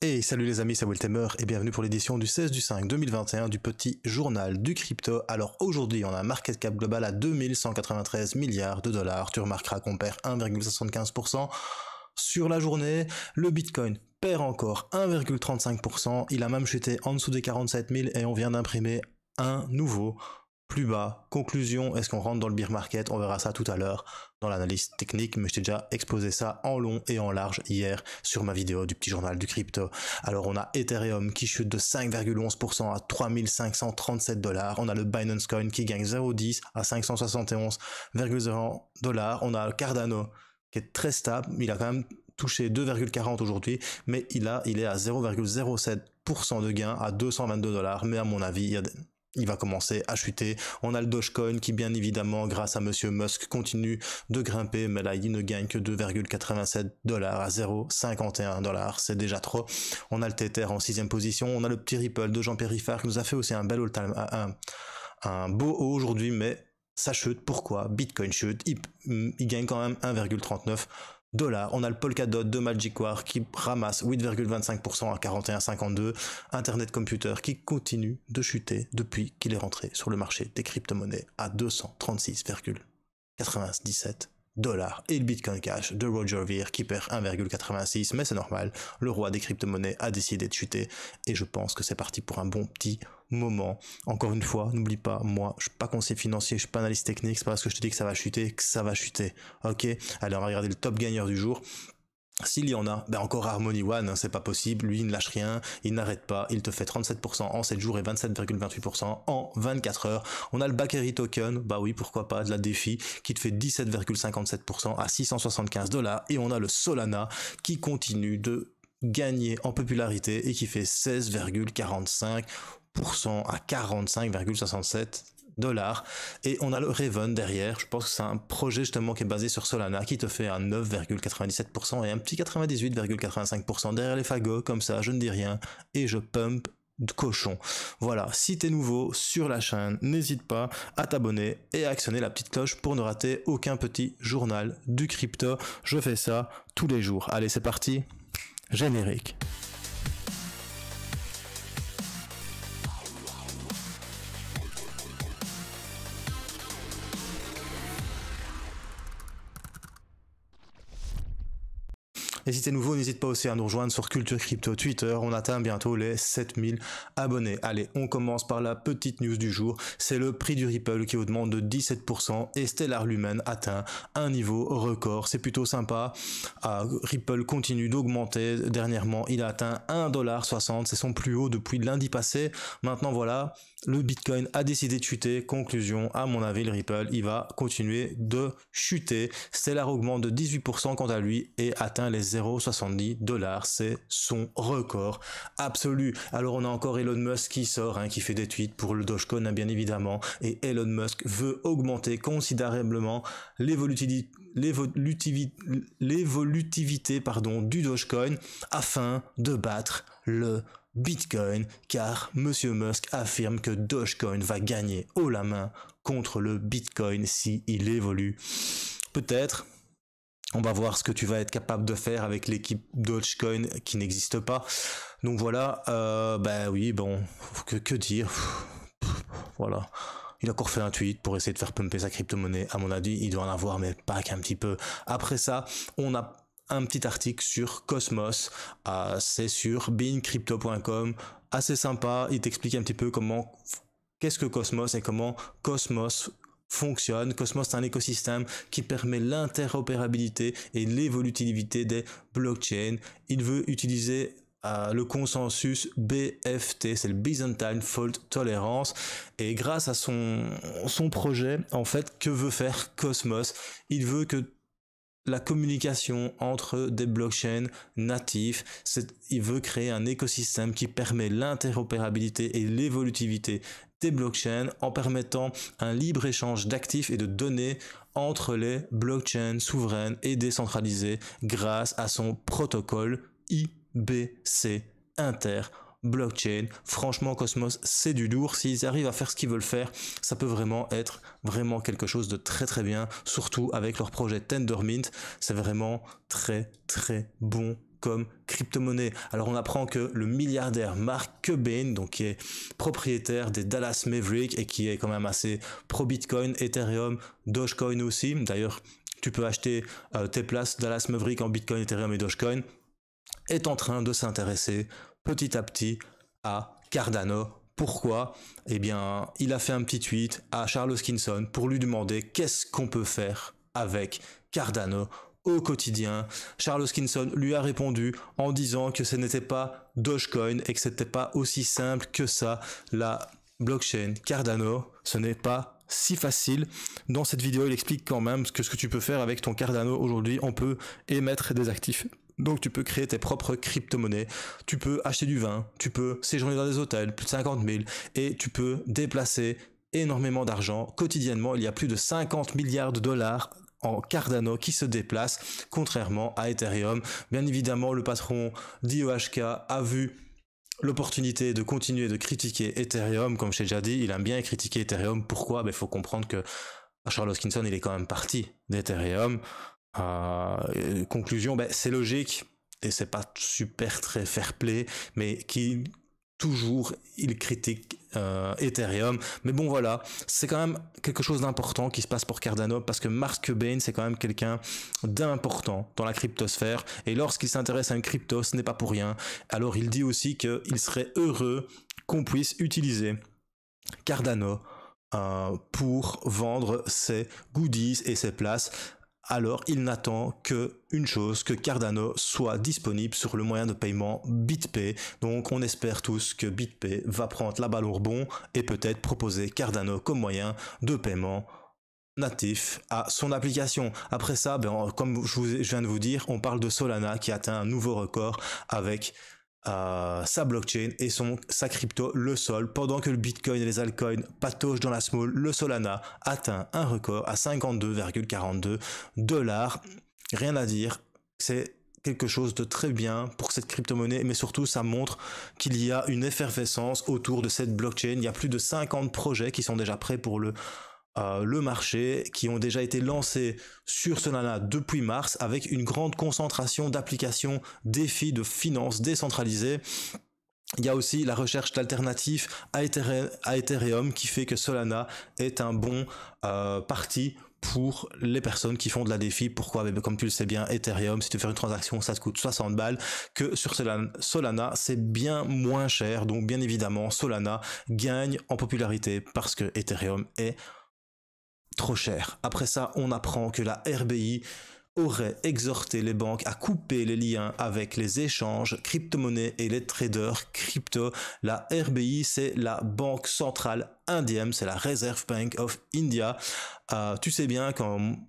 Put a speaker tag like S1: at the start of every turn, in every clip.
S1: Hey, salut les amis, c'est Wiltemer et bienvenue pour l'édition du 16 du 5 2021 du petit journal du crypto. Alors aujourd'hui, on a un market cap global à 2193 milliards de dollars. Tu remarqueras qu'on perd 1,75% sur la journée. Le Bitcoin perd encore 1,35%. Il a même chuté en dessous des 47 000 et on vient d'imprimer un nouveau plus bas. Conclusion, est-ce qu'on rentre dans le bear market? On verra ça tout à l'heure dans l'analyse technique, mais je t'ai déjà exposé ça en long et en large hier sur ma vidéo du petit journal du crypto. Alors on a Ethereum qui chute de 5,11% à 3537 dollars. On a le Binance Coin qui gagne 0,10 à 571,0 dollars. On a Cardano qui est très stable, il a quand même touché 2,40 aujourd'hui, mais il est à 0,07% de gain à 222 dollars. Mais à mon avis, il va commencer à chuter. On a le Dogecoin qui, bien évidemment, grâce à Monsieur Musk, continue de grimper, mais là, il ne gagne que 2,87 dollars à 0,51 dollars. C'est déjà trop. On a le Tether en 6e position. On a le petit Ripple de Jean-Pierre Riffard qui nous a fait aussi un bel all-time, un beau haut aujourd'hui, mais ça chute. Pourquoi? Bitcoin chute. Il gagne quand même 1,39 dollars. On a le Polkadot de Magic War qui ramasse 8,25% à 41,52. Internet Computer qui continue de chuter depuis qu'il est rentré sur le marché des crypto-monnaies à 236,97 dollars. Et le Bitcoin Cash de Roger Ver qui perd 1,86, mais c'est normal, le roi des crypto-monnaies a décidé de chuter et je pense que c'est parti pour un bon petit moment. Encore une fois, n'oublie pas, moi je suis pas conseiller financier, je suis pas analyste technique, c'est pas parce que je te dis que ça va chuter que ça va chuter. Ok, allez, on va regarder le top gagneur du jour. S'il y en a, ben encore Harmony One, hein, c'est pas possible, lui il ne lâche rien, il n'arrête pas, il te fait 37% en 7 jours et 27,28% en 24 heures. On a le Bakery Token, bah oui pourquoi pas, de la défi, qui te fait 17,57% à 675 dollars. Et on a le Solana qui continue de gagner en popularité et qui fait 16,45% à 45,67 dollars. Et on a le Raven derrière, je pense que c'est un projet justement qui est basé sur Solana qui te fait un 9,97% et un petit 98,85% derrière les fagots, comme ça je ne dis rien et je pump de cochon. Voilà, si t'es nouveau sur la chaîne, n'hésite pas à t'abonner et à actionner la petite cloche pour ne rater aucun petit journal du crypto. Je fais ça tous les jours. Allez, c'est parti, générique. Et si t'es nouveau, n'hésite pas aussi à nous rejoindre sur Culture Crypto Twitter. On atteint bientôt les 7000 abonnés. Allez, on commence par la petite news du jour. C'est le prix du Ripple qui augmente de 17% et Stellar Lumen atteint un niveau record. C'est plutôt sympa. Ripple continue d'augmenter. Dernièrement, il a atteint 1,60$. C'est son plus haut depuis lundi passé. Maintenant, voilà, le Bitcoin a décidé de chuter. Conclusion, à mon avis, le Ripple, il va continuer de chuter. Stellar augmente de 18% quant à lui et atteint les 0,70$, c'est son record absolu. Alors on a encore Elon Musk qui sort, qui fait des tweets pour le Dogecoin, bien évidemment, et Elon Musk veut augmenter considérablement l'évolutivité du Dogecoin afin de battre le Bitcoin, car Monsieur Musk affirme que Dogecoin va gagner haut la main contre le Bitcoin si il évolue. Peut-être. On va voir ce que tu vas être capable de faire avec l'équipe Dogecoin qui n'existe pas. Donc voilà, oui, bon, que dire. Voilà. Il a encore fait un tweet pour essayer de faire pumper sa crypto-monnaie. À mon avis, il doit en avoir, mais pas qu'un petit peu. Après ça, on a un petit article sur Cosmos. C'est sur beingcrypto.com. Assez sympa. Il t'explique un petit peu qu'est-ce que Cosmos et comment Cosmos fonctionne. Cosmos, c'est un écosystème qui permet l'interopérabilité et l'évolutivité des blockchains. Il veut utiliser le consensus BFT, c'est le Byzantine Fault Tolerance, et grâce à son projet, en fait, que veut faire Cosmos? Il veut que la communication entre des blockchains natifs, il veut créer un écosystème qui permet l'interopérabilité et l'évolutivité des blockchains en permettant un libre échange d'actifs et de données entre les blockchains souveraines et décentralisées grâce à son protocole IBC inter-blockchain. Franchement, Cosmos, c'est du lourd. S'ils arrivent à faire ce qu'ils veulent faire, ça peut vraiment être quelque chose de très très bien, surtout avec leur projet Tendermint. C'est vraiment très très bon comme crypto-monnaie. Alors on apprend que le milliardaire Mark Cuban, donc qui est propriétaire des Dallas Mavericks et qui est quand même assez pro Bitcoin, Ethereum, Dogecoin aussi. D'ailleurs, tu peux acheter tes places Dallas Mavericks en Bitcoin, Ethereum et Dogecoin, est en train de s'intéresser petit à petit à Cardano. Pourquoi? Eh bien, il a fait un petit tweet à Charles Hoskinson pour lui demander qu'est-ce qu'on peut faire avec Cardano au quotidien. Charles Hoskinson lui a répondu en disant que ce n'était pas Dogecoin et que c'était pas aussi simple que ça. La blockchain Cardano, ce n'est pas si facile. Dans cette vidéo, il explique quand même ce que tu peux faire avec ton Cardano aujourd'hui. On peut émettre des actifs. Donc tu peux créer tes propres crypto-monnaies, tu peux acheter du vin, tu peux séjourner dans des hôtels, plus de 50 000, et tu peux déplacer énormément d'argent. Quotidiennement, il y a plus de 50 milliards de dollars en Cardano qui se déplacent, contrairement à Ethereum. Bien évidemment, le patron d'IOHK a vu l'opportunité de continuer de critiquer Ethereum, comme je t'ai déjà dit, il aime bien critiquer Ethereum. Pourquoi? Il faut comprendre que Charles Hoskinson, il est quand même parti d'Ethereum. Conclusion, c'est logique et c'est pas super très fair-play, mais qui toujours il critique Ethereum. Mais bon voilà, c'est quand même quelque chose d'important qui se passe pour Cardano parce que Mark Cuban c'est quand même quelqu'un d'important dans la cryptosphère et lorsqu'il s'intéresse à une crypto, ce n'est pas pour rien. Alors il dit aussi qu'il serait heureux qu'on puisse utiliser Cardano pour vendre ses goodies et ses places. Alors il n'attend qu'une chose, que Cardano soit disponible sur le moyen de paiement BitPay. Donc on espère tous que BitPay va prendre la balle au rebond et peut-être proposer Cardano comme moyen de paiement natif à son application. Après ça, comme je viens de vous dire, on parle de Solana qui atteint un nouveau record avec sa blockchain et sa crypto, le Sol. Pendant que le Bitcoin et les altcoins patauchent dans la small, le Solana atteint un record à 52,42 $. Rien à dire, c'est quelque chose de très bien pour cette crypto-monnaie, mais surtout ça montre qu'il y a une effervescence autour de cette blockchain. Il y a plus de 50 projets qui sont déjà prêts pour le marché, qui ont déjà été lancés sur Solana depuis mars, avec une grande concentration d'applications DeFi, de finances décentralisées. Il y a aussi la recherche d'alternatives à Ethereum qui fait que Solana est un bon parti pour les personnes qui font de la DeFi. Pourquoi? Comme tu le sais bien, Ethereum, si tu fais une transaction, ça te coûte 60 balles, que sur Solana, c'est bien moins cher. Donc bien évidemment, Solana gagne en popularité parce que Ethereum est trop cher. Après ça, on apprend que la RBI aurait exhorté les banques à couper les liens avec les échanges crypto-monnaies et les traders crypto. La RBI, c'est la banque centrale indienne, c'est la Reserve Bank of India. Tu sais bien,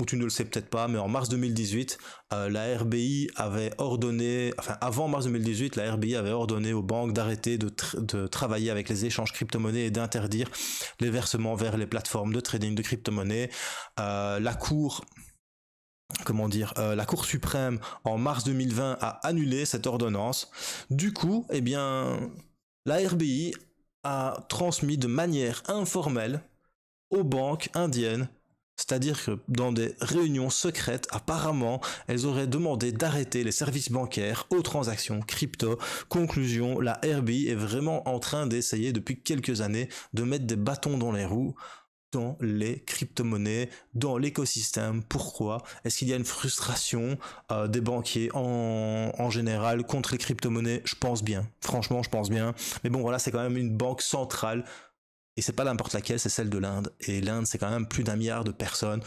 S1: ou tu ne le sais peut-être pas, mais en mars 2018, la RBI avait ordonné, avant mars 2018, la RBI avait ordonné aux banques d'arrêter de travailler avec les échanges crypto-monnaies et d'interdire les versements vers les plateformes de trading de crypto-monnaies. La Cour suprême en mars 2020 a annulé cette ordonnance. Du coup, la RBI a transmis de manière informelle aux banques indiennes, c'est-à-dire que dans des réunions secrètes, apparemment, elles auraient demandé d'arrêter les services bancaires aux transactions crypto. Conclusion, la RBI est vraiment en train d'essayer depuis quelques années de mettre des bâtons dans les roues dans les crypto-monnaies, dans l'écosystème. Pourquoi? Est-ce qu'il y a une frustration des banquiers en général contre les crypto-monnaies? Je pense bien. Franchement, je pense bien. Mais bon, voilà, c'est quand même une banque centrale. Et c'est pas n'importe laquelle, c'est celle de l'Inde. Et l'Inde, c'est quand même plus d'1 milliard de personnes.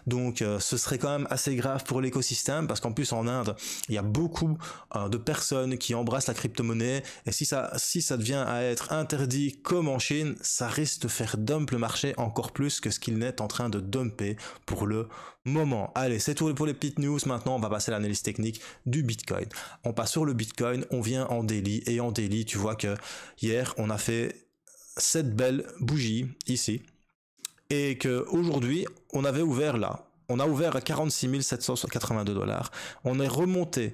S1: Donc, ce serait quand même assez grave pour l'écosystème, parce qu'en plus, en Inde, il y a beaucoup de personnes qui embrassent la crypto-monnaie. Et si ça devient à être interdit comme en Chine, ça risque de faire dump le marché encore plus que ce qu'il n'est en train de dumper pour le moment. Allez, c'est tout pour les petites news. Maintenant, on va passer à l'analyse technique du Bitcoin. On passe sur le Bitcoin, on vient en daily. Et en daily, tu vois que hier, on a fait cette belle bougie ici et que aujourd'hui on avait ouvert là, on a ouvert à 46 782 $, on est remonté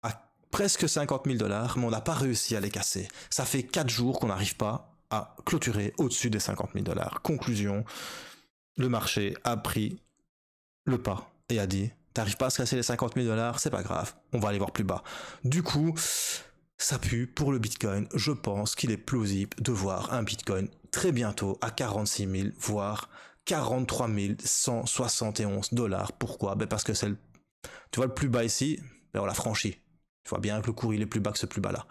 S1: à presque 50 000 $, mais on n'a pas réussi à les casser. Ça fait 4 jours qu'on n'arrive pas à clôturer au-dessus des 50 000 $. Conclusion, le marché a pris le pas et a dit t'arrives pas à se casser les 50 000 $, c'est pas grave, on va aller voir plus bas. Du coup, ça pue pour le Bitcoin. Je pense qu'il est plausible de voir un Bitcoin très bientôt à 46 000, voire 43 171 $. Pourquoi? Ben parce que c'est le... Tu vois le plus bas ici, ben on l'a franchi. Tu vois bien que le cours il est plus bas que ce plus bas là.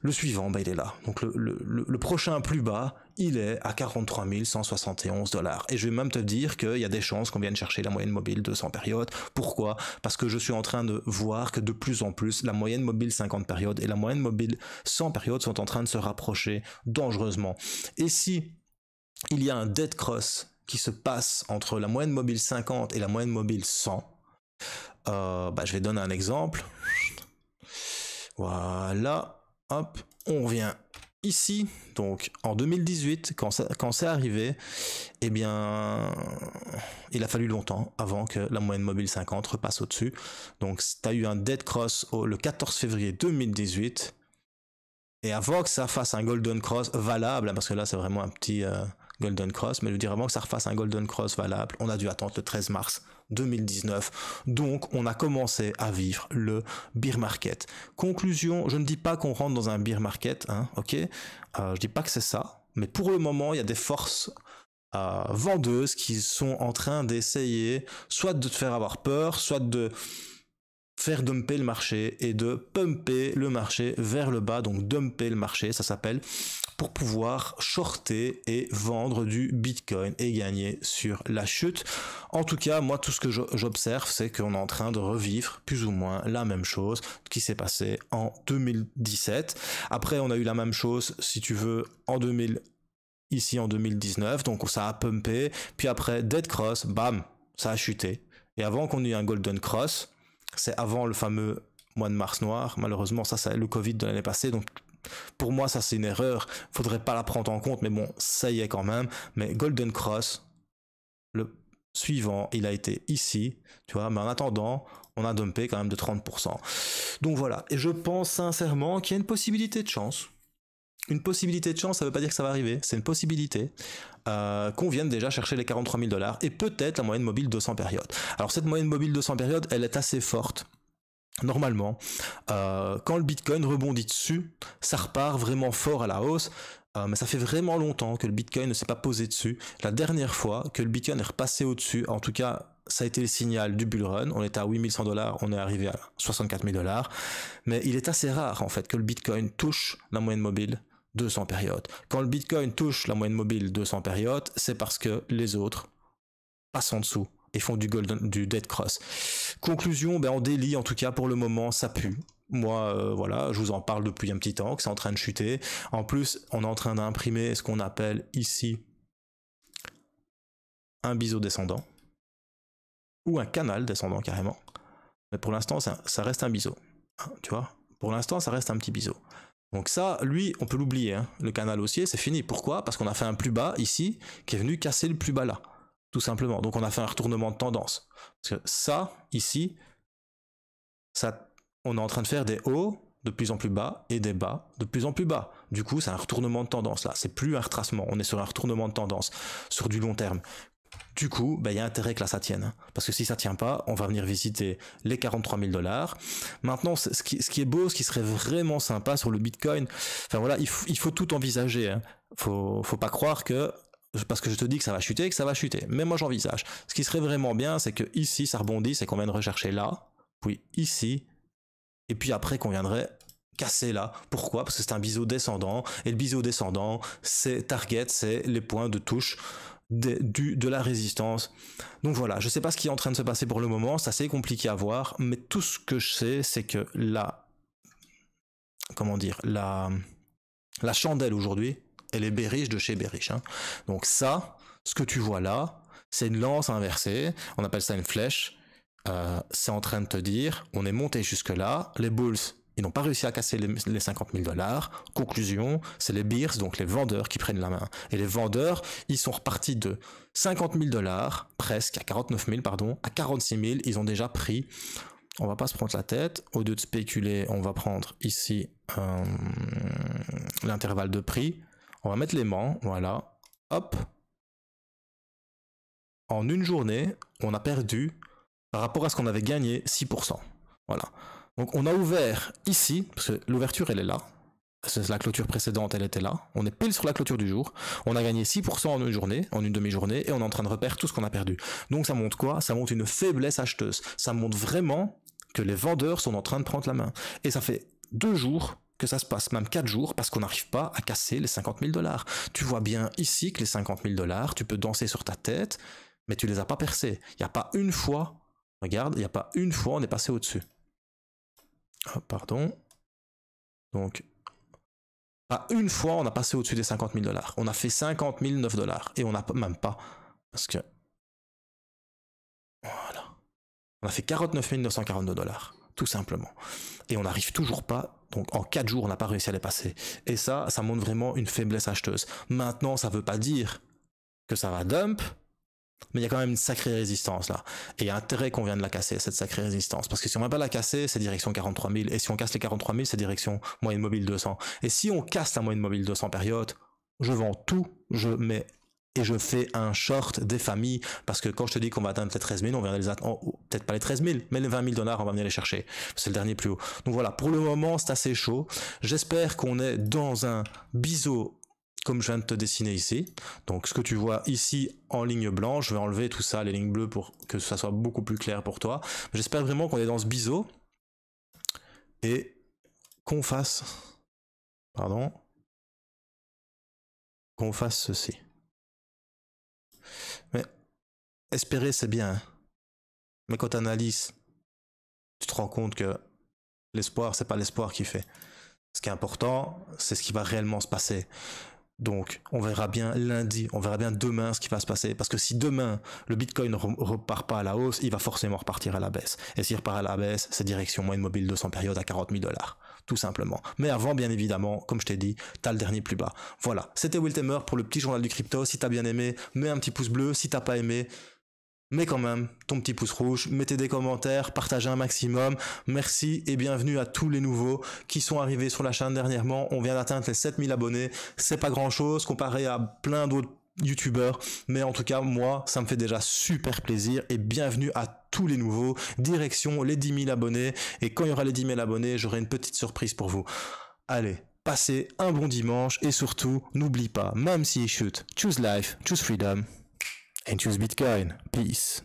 S1: Le suivant, ben il est là. Donc le prochain plus bas, il est à 43 171 $. Et je vais même te dire qu'il y a des chances qu'on vienne chercher la moyenne mobile 200 périodes. Pourquoi? Parce que je suis en train de voir que de plus en plus, la moyenne mobile 50 périodes et la moyenne mobile 100 périodes sont en train de se rapprocher dangereusement. Et si il y a un dead cross qui se passe entre la moyenne mobile 50 et la moyenne mobile 100, je vais donner un exemple. Voilà, hop, on revient ici, donc en 2018, quand c'est arrivé, eh bien, il a fallu longtemps avant que la moyenne mobile 50 repasse au-dessus. Donc, tu as eu un dead cross le 14 février 2018, et avant que ça fasse un golden cross valable, parce que là c'est vraiment un petit golden cross, mais je veux dire avant que ça refasse un golden cross valable, on a dû attendre le 13 mars 2019. Donc on a commencé à vivre le bear market. Conclusion, je ne dis pas qu'on rentre dans un bear market, hein, ok, je dis pas que c'est ça, mais pour le moment il y a des forces vendeuses qui sont en train d'essayer soit de te faire avoir peur, soit de faire dumper le marché et de pumper le marché vers le bas, donc dumper le marché, ça s'appelle, pour pouvoir shorter et vendre du Bitcoin et gagner sur la chute. En tout cas, moi, tout ce que j'observe, c'est qu'on est en train de revivre plus ou moins la même chose qui s'est passé en 2017. Après, on a eu la même chose, si tu veux, ici en 2019, donc ça a pumpé, puis après, dead cross, bam, ça a chuté. Et avant qu'on ait un golden cross, c'est avant le fameux mois de mars noir, malheureusement ça c'est le Covid de l'année passée, donc pour moi ça c'est une erreur, faudrait pas la prendre en compte, mais bon ça y est quand même. Mais Golden Cross, le suivant, il a été ici, tu vois, mais en attendant on a dumpé quand même de 30%. Donc voilà, et je pense sincèrement qu'il y a une possibilité de chance. Une possibilité de chance, ça veut pas dire que ça va arriver, c'est une possibilité qu'on vienne déjà chercher les 43 000 $ et peut-être la moyenne mobile 200 périodes. Alors cette moyenne mobile 200 périodes, elle est assez forte. Normalement, quand le Bitcoin rebondit dessus, ça repart vraiment fort à la hausse, mais ça fait vraiment longtemps que le Bitcoin ne s'est pas posé dessus. La dernière fois que le Bitcoin est repassé au-dessus, en tout cas, ça a été le signal du bull run. On était à 8100 $, on est arrivé à 64 000 $. Mais il est assez rare, en fait, que le Bitcoin touche la moyenne mobile 200 périodes. Quand le Bitcoin touche la moyenne mobile 200 périodes, c'est parce que les autres passent en dessous et font du dead cross. Conclusion, en daily, en tout cas pour le moment, ça pue. Moi, voilà, je vous en parle depuis un petit temps, que c'est en train de chuter. En plus, on est en train d'imprimer ce qu'on appelle ici un biseau descendant, ou un canal descendant carrément. Mais pour l'instant, ça reste un biseau. Tu vois, pour l'instant, ça reste un petit biseau. Donc ça, lui, on peut l'oublier, hein. Le canal haussier, c'est fini. Pourquoi? Parce qu'on a fait un plus bas ici, qui est venu casser le plus bas là. Tout simplement. Donc on a fait un retournement de tendance. Parce que ça, ici, on est en train de faire des hauts de plus en plus bas et des bas de plus en plus bas. Du coup, c'est un retournement de tendance là. C'est plus un retracement. On est sur un retournement de tendance sur du long terme. Du coup, il y a intérêt que là ça tienne. Hein. Parce que si ça tient pas, on va venir visiter les 43 000 $. Maintenant, ce qui est beau, ce qui serait vraiment sympa sur le Bitcoin, enfin voilà, il faut tout envisager. Hein. Faut pas croire que parce que je te dis que ça va chuter, que ça va chuter. Mais moi j'envisage. Ce qui serait vraiment bien, c'est que ici ça rebondit, c'est qu'on vienne rechercher là, puis ici, et puis après qu'on viendrait casser là. Pourquoi? Parce que c'est un biseau descendant, et le biseau descendant, c'est target, c'est les points de touche de la résistance. Donc voilà, je sais pas ce qui est en train de se passer pour le moment, c'est assez compliqué à voir, mais tout ce que je sais, c'est que la chandelle aujourd'hui, elle est bearish de chez bearish. Hein. Donc ça, ce que tu vois là, c'est une lance inversée, on appelle ça une flèche, c'est en train de te dire, on est monté jusque là, les bulls, ils n'ont pas réussi à casser les 50 000 $. Conclusion, c'est les bears, donc les vendeurs qui prennent la main. Et les vendeurs, ils sont repartis de 50 000 $, presque, à 49 000, pardon, à 46 000, ils ont déjà pris. On va pas se prendre la tête. Au lieu de spéculer, on va prendre ici l'intervalle de prix. On va mettre l'aimant, voilà. Hop. En une journée, on a perdu par rapport à ce qu'on avait gagné, 6%. Voilà. Donc on a ouvert ici, parce que l'ouverture elle est là, c'est la clôture précédente elle était là, on est pile sur la clôture du jour, on a gagné 6% en une journée, en une demi-journée, et on est en train de reperdre tout ce qu'on a perdu. Donc ça montre quoi? Ça montre une faiblesse acheteuse, ça montre vraiment que les vendeurs sont en train de prendre la main. Et ça fait 2 jours que ça se passe, même 4 jours, parce qu'on n'arrive pas à casser les 50 000 $. Tu vois bien ici que les 50 000 $, tu peux danser sur ta tête, mais tu les as pas percés. Il n'y a pas une fois, regarde, il n'y a pas une fois on est passé au-dessus. Oh, pardon. Donc, pas une fois on a passé au-dessus des 50 000 $. On a fait 50 009 $, et on n'a même pas, parce que... Voilà. On a fait 49 942 $, tout simplement. Et on n'arrive toujours pas, donc en 4 jours on n'a pas réussi à les passer. Et ça montre vraiment une faiblesse acheteuse. Maintenant ça veut pas dire que ça va dump, mais il y a quand même une sacrée résistance là. Et il y a intérêt qu'on vienne de la casser, cette sacrée résistance. Parce que si on ne va pas la casser, c'est direction 43 000. Et si on casse les 43 000, c'est direction moyenne mobile 200. Et si on casse la moyenne mobile 200 période, je vends tout, je mets... Et je fais un short des familles, parce que quand je te dis qu'on va atteindre les 13 000, on va les atteindre, peut-être pas les 13 000, mais les 20 000 $, on va venir les chercher. C'est le dernier plus haut. Donc voilà, pour le moment, c'est assez chaud. J'espère qu'on est dans un biseau, comme je viens de te dessiner ici. Donc ce que tu vois ici en ligne blanche, je vais enlever tout ça, les lignes bleues, pour que ça soit beaucoup plus clair pour toi. J'espère vraiment qu'on est dans ce biseau, et qu'on fasse... Pardon. Qu'on fasse ceci. Mais espérer c'est bien, mais quand tu analyses, tu te rends compte que l'espoir c'est pas l'espoir qui fait. Ce qui est important, c'est ce qui va réellement se passer. Donc on verra bien lundi, on verra bien demain ce qui va se passer, parce que si demain le Bitcoin ne repart pas à la hausse, il va forcément repartir à la baisse. Et s'il repart à la baisse, c'est direction moyenne mobile 200 période à 40 000 $, tout simplement. Mais avant, bien évidemment, comme je t'ai dit, t'as le dernier plus bas. Voilà, c'était Will Tamer pour le petit journal du crypto. Si t'as bien aimé, mets un petit pouce bleu. Si t'as pas aimé, mais quand même, ton petit pouce rouge, mettez des commentaires, partagez un maximum. Merci et bienvenue à tous les nouveaux qui sont arrivés sur la chaîne dernièrement. On vient d'atteindre les 7000 abonnés. C'est pas grand chose comparé à plein d'autres youtubeurs, mais en tout cas, moi, ça me fait déjà super plaisir et bienvenue à tous les nouveaux. Direction les 10 000 abonnés, et quand il y aura les 10 000 abonnés, j'aurai une petite surprise pour vous. Allez, passez un bon dimanche et surtout, n'oublie pas, même si you should, choose life, choose freedom. And choose Bitcoin. Peace.